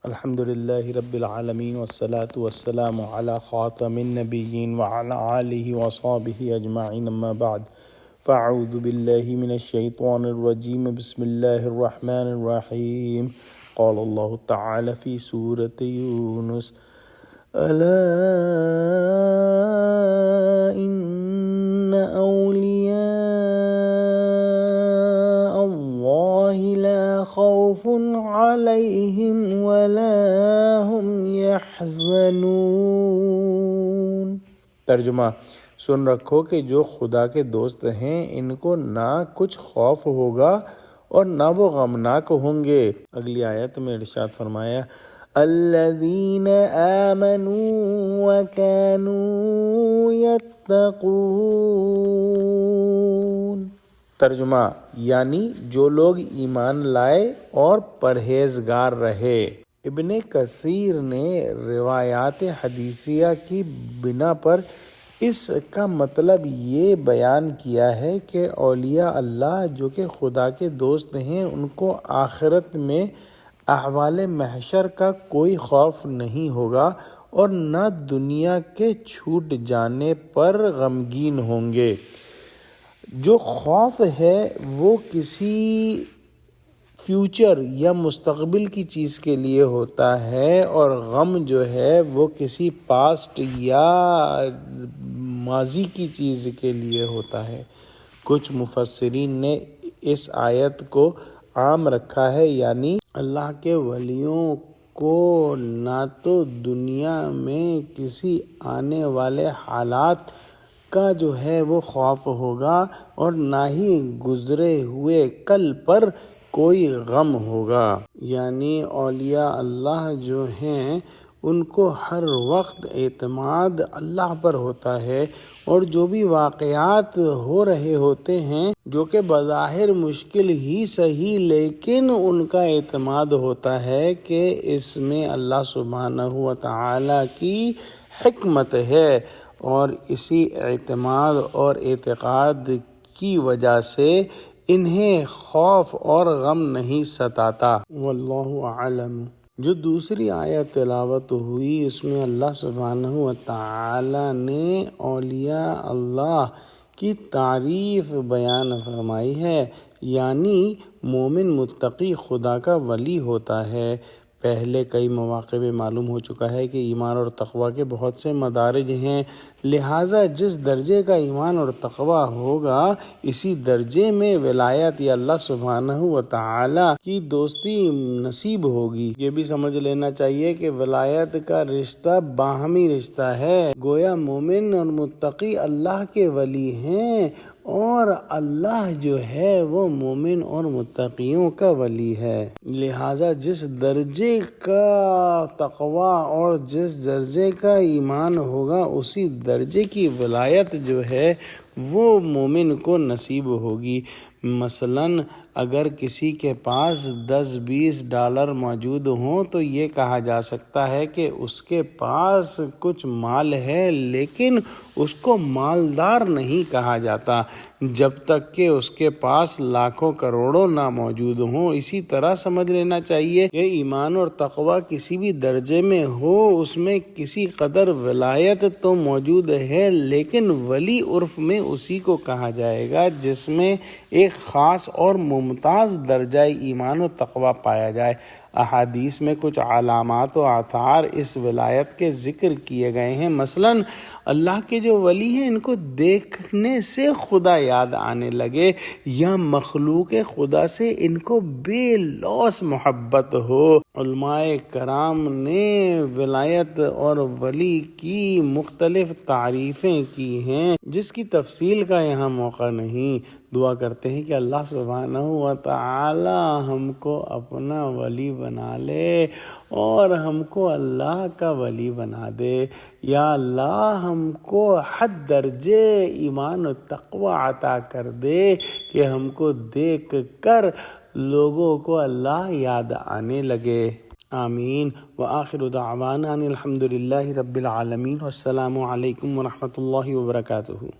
الحمد لله رب العالمين والصلاة والسلام على خاتم النبيين وعلى آله وصحبه أجمعين أما بعد فأعوذ بالله من الشيطان الرجيم بسم الله الرحمن الرحيم قال الله تعالى في سورة يونس ألا إن أولياء الله لا خوف عليهم ولا هم يحزنون۔ ترجمہ: سن رکھو کہ جو خدا کے دوست ہیں ان کو نہ کچھ خوف ہوگا اور نہ وہ غمناک ہوں گے۔ اگلی آیت میں ارشاد فرمایا الذین آمنوا وکانوا یتقون۔ ترجمہ: یعنی جو لوگ ایمان لائے اور پرہیزگار رہے۔ ابن کثیر نے روایات حدیثیہ کی بنا پر اس کا مطلب یہ بیان کیا ہے کہ اولیاء اللہ جو کہ خدا کے دوست ہیں ان کو آخرت میں احوال محشر کا کوئی خوف نہیں ہوگا اور نہ دنیا کے چھوٹ جانے پر غمگین ہوں گے۔ جو خوف ہے وہ کسی فیوچر یا مستقبل کی چیز کے لیے ہوتا ہے اور غم جو ہے وہ کسی پاسٹ یا ماضی کی چیز کے لیے ہوتا ہے۔ کچھ مفسرین نے اس آیت کو عام رکھا ہے، یعنی اللہ کے ولیوں کو نہ تو دنیا میں کسی آنے والے حالات کا جو ہے وہ خوف ہوگا اور نہ ہی گزرے ہوئے کل پر کوئی غم ہوگا۔ یعنی اولیاء اللہ جو ہیں ان کو ہر وقت اعتماد اللہ پر ہوتا ہے اور جو بھی واقعات ہو رہے ہوتے ہیں جو کہ بظاہر مشکل ہی صحیح لیکن ان کا اعتماد ہوتا ہے کہ اس میں اللہ سبحانہ و تعالی کی حکمت ہے اور اسی اعتماد اور اعتقاد کی وجہ سے انہیں خوف اور غم نہیں ستاتا۔ واللہ اعلم۔ جو دوسری آیت تلاوت ہوئی اس میں اللہ سبحانہ و تعالی نے اولیاء اللہ کی تعریف بیان فرمائی ہے، یعنی مومن متقی خدا کا ولی ہوتا ہے۔ پہلے کئی مواقع میں معلوم ہو چکا ہے کہ ایمان اور تقوی کے بہت سے مدارج ہیں، لہٰذا جس درجے کا ایمان اور تقوی ہوگا اسی درجے میں ولایت یا اللہ سبحانہ و تعالی کی دوستی نصیب ہوگی۔ یہ بھی سمجھ لینا چاہیے کہ ولایت کا رشتہ باہمی رشتہ ہے، گویا مومن اور متقی اللہ کے ولی ہیں اور اللہ جو ہے وہ مومن اور متقیوں کا ولی ہے۔ لہٰذا جس درجے کا تقوی اور جس درجے کا ایمان ہوگا اسی درجے کی ولایت جو ہے وہ مومن کو نصیب ہوگی۔ مثلاً اگر کسی کے پاس $10-20 موجود ہوں تو یہ کہا جا سکتا ہے کہ اس کے پاس کچھ مال ہے لیکن اس کو مالدار نہیں کہا جاتا جب تک کہ اس کے پاس لاکھوں کروڑوں نہ موجود ہوں۔ اسی طرح سمجھ لینا چاہیے کہ ایمان اور تقوی کسی بھی درجے میں ہو اس میں کسی قدر ولایت تو موجود ہے لیکن ولی عرف میں اسی کو کہا جائے گا جس میں ایک خاص اور ممتاز درجہ ایمان و تقوی پایا جائے۔ احادیث میں کچھ علامات و آثار اس ولایت کے ذکر کیے گئے ہیں، مثلاً اللہ کے جو ولی ہیں ان کو دیکھنے سے خدا یاد آنے لگے یا مخلوق خدا سے ان کو بے لوث محبت ہو۔ علماء کرام نے ولایت اور ولی کی مختلف تعریفیں کی ہیں جس کی تفصیل کا یہاں موقع نہیں۔ دعا کرتے ہیں کہ اللہ سبحانہ و تعالی ہم کو اپنا ولی بنا لے اور ہم کو اللہ کا ولی بنا دے۔ یا اللہ ہم کو حد درجے ایمان و تقوی عطا کر دے کہ ہم کو دیکھ کر لوگوں کو اللہ یاد آنے لگے۔ آمین۔ وآخر دعوانا الحمد للہ رب العالمین۔ والسلام علیکم ورحمۃ اللہ وبرکاتہ۔